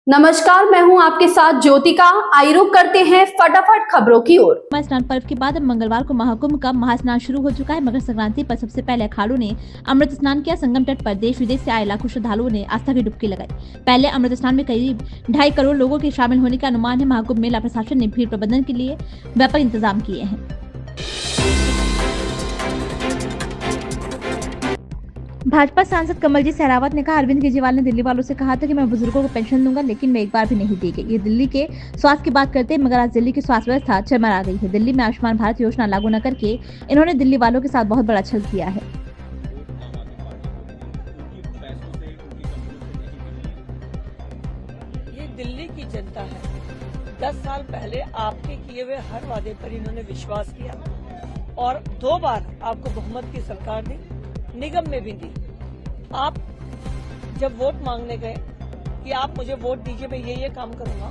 नमस्कार, मैं हूं आपके साथ ज्योतिका। आइए रुक करते हैं फटाफट खबरों की ओर। स्नान पर्व के बाद अब मंगलवार को महाकुंभ का महास्नान शुरू हो चुका है। मकर संक्रांति पर सबसे पहले अखाड़ों ने अमृत स्नान किया। संगम तट पर देश विदेश से आए लाखों श्रद्धालुओं ने आस्था की डुबकी लगाई। पहले अमृत स्नान में करीब 2.5 करोड़ लोगों के शामिल होने का अनुमान है। महाकुंभ मेला प्रशासन ने भीड़ प्रबंधन के लिए व्यापक इंतजाम किए हैं। भाजपा सांसद कमलजीत सहरावत ने कहा, अरविंद केजरीवाल ने दिल्ली वालों से कहा था कि मैं बुजुर्गों को पेंशन दूंगा, लेकिन मैं एक बार भी नहीं दी गई। ये दिल्ली के स्वास्थ्य की बात करते हैं, मगर आज दिल्ली की स्वास्थ्य व्यवस्था चरमरा गई है। दिल्ली में आयुष्मान भारत योजना लागू न करके इन्होंने दिल्ली वालों के साथ बहुत बड़ा छल किया है। ये दिल्ली की जनता है। 10 साल पहले आपके किए हुए हर वादे पर इन्होंने विश्वास किया और 2 बार आपको बहुमत की सरकार दी, निगम में भी दी। आप जब वोट मांगने गए कि आप मुझे वोट दीजिए, मैं ये काम करूंगा,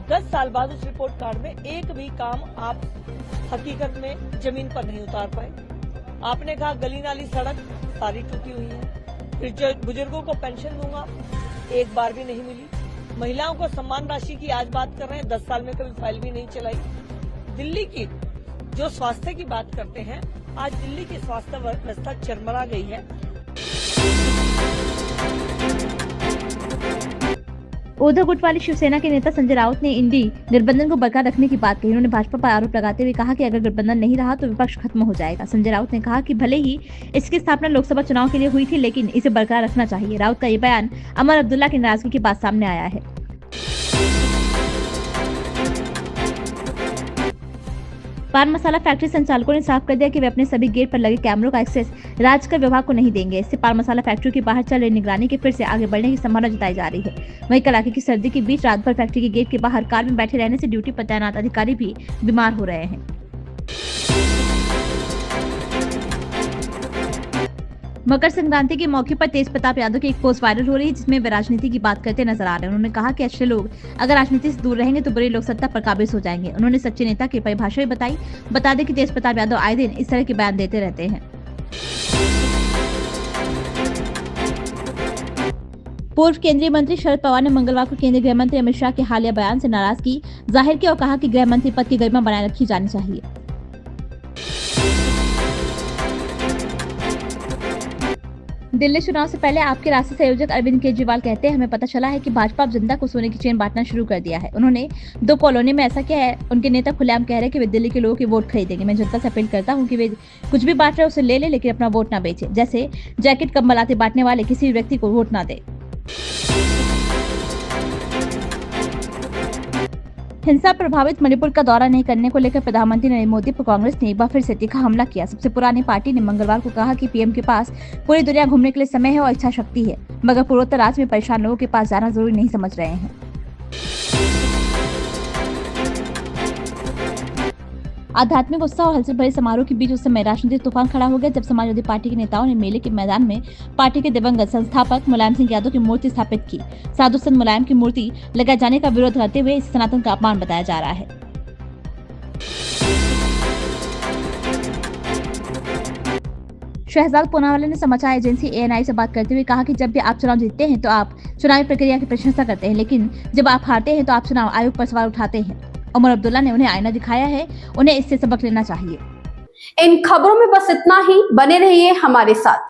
10 साल बाद उस रिपोर्ट कार्ड में एक भी काम आप हकीकत में जमीन पर नहीं उतार पाए। आपने कहा गली नाली सड़क सारी टूटी हुई है। फिर जो बुजुर्गों को पेंशन दूंगा, एक बार भी नहीं मिली। महिलाओं को सम्मान राशि की आज बात कर रहे हैं, 10 साल में कभी फाइल भी नहीं चलाई। दिल्ली की जो स्वास्थ्य की बात करते हैं, आज दिल्ली की स्वास्थ्य व्यवस्था चरमरा गई है। उद्धव गुट वाली शिवसेना के नेता संजय राउत ने इंडी गठबंधन को बरकरार रखने की बात कही। उन्होंने भाजपा पर आरोप लगाते हुए कहा कि अगर गठबंधन नहीं रहा तो विपक्ष खत्म हो जाएगा। संजय राउत ने कहा कि भले ही इसकी स्थापना लोकसभा चुनाव के लिए हुई थी, लेकिन इसे बरकरार रखना चाहिए। राउत का ये बयान अमर अब्दुल्ला की नाराजगी के बाद सामने आया है। पान मसाला फैक्ट्री संचालकों ने साफ कर दिया कि वे अपने सभी गेट पर लगे कैमरों का एक्सेस राजकर विभाग को नहीं देंगे। इससे पान मसाला फैक्ट्री के बाहर चल रही निगरानी के फिर से आगे बढ़ने की संभावना जताई जा रही है। वहीं कड़ाके की सर्दी के बीच रात भर फैक्ट्री के गेट के बाहर कार में बैठे रहने से ड्यूटी पर तैनात अधिकारी भी बीमार हो रहे हैं। मकर संक्रांति के मौके पर तेज प्रताप यादव की एक पोस्ट वायरल हो रही है, जिसमें वे राजनीति की बात करते नजर आ रहे हैं। उन्होंने कहा कि अच्छे लोग अगर राजनीति से दूर रहेंगे तो बुरे लोग सत्ता पर काबिज हो जाएंगे। उन्होंने सच्चे नेता की परिभाषा भी बताई। बता दें कि तेज प्रताप यादव आए दिन इस तरह के बयान देते रहते हैं। पूर्व केंद्रीय मंत्री शरद पवार ने मंगलवार को केंद्रीय गृह मंत्री अमित शाह के हालिया बयान से नाराजगी जाहिर की और कहा कि गृह मंत्री पद की गरिमा बनाए रखी जानी चाहिए। दिल्ली चुनाव से पहले आपके राष्ट्रीय संयोजक अरविंद केजरीवाल कहते हैं, हमें पता चला है कि भाजपा अब जनता को सोने की चेन बांटना शुरू कर दिया है। उन्होंने 2 कॉलोनी में ऐसा किया है। उनके नेता खुलेआम कह रहे हैं कि वे दिल्ली के लोगों के वोट खरीदेंगे। मैं जनता से अपील करता हूं कि वे कुछ भी बांट रहे उसे ले लेकिन अपना वोट ना बेचे। जैसे जैकेट कंबल आदि बांटने वाले किसी भी व्यक्ति को वोट ना दे। हिंसा प्रभावित मणिपुर का दौरा नहीं करने को लेकर प्रधानमंत्री नरेंद्र मोदी पर कांग्रेस ने एक बार फिर से तीखा हमला किया। सबसे पुरानी पार्टी ने मंगलवार को कहा कि पीएम के पास पूरी दुनिया घूमने के लिए समय है और इच्छा शक्ति है, मगर पूर्वोत्तर राज्य में परेशान लोगों के पास जाना जरूरी नहीं समझ रहे हैं। आध्यात्मिक उत्साह और हलचल भरे समारोह के बीच उस समय राजनीतिक तूफान खड़ा हो गया, जब समाजवादी पार्टी के नेताओं ने मेले के मैदान में पार्टी के दिवंगत संस्थापक मुलायम सिंह यादव की मूर्ति स्थापित की। साधु संत मुलायम की मूर्ति लगाए जाने का विरोध करते हुए इसे सनातन का अपमान बताया जा रहा है। शहजाद पूनावाला ने समाचार एजेंसी ANI से बात करते हुए कहा कि जब भी आप चुनाव जीतते हैं तो आप चुनावी प्रक्रिया की प्रशंसा करते हैं, लेकिन जब आप हारते हैं तो आप चुनाव आयोग पर सवाल उठाते हैं। उमर अब्दुल्ला ने उन्हें आईना दिखाया है, उन्हें इससे सबक लेना चाहिए। इन खबरों में बस इतना ही। बने रहिए हमारे साथ।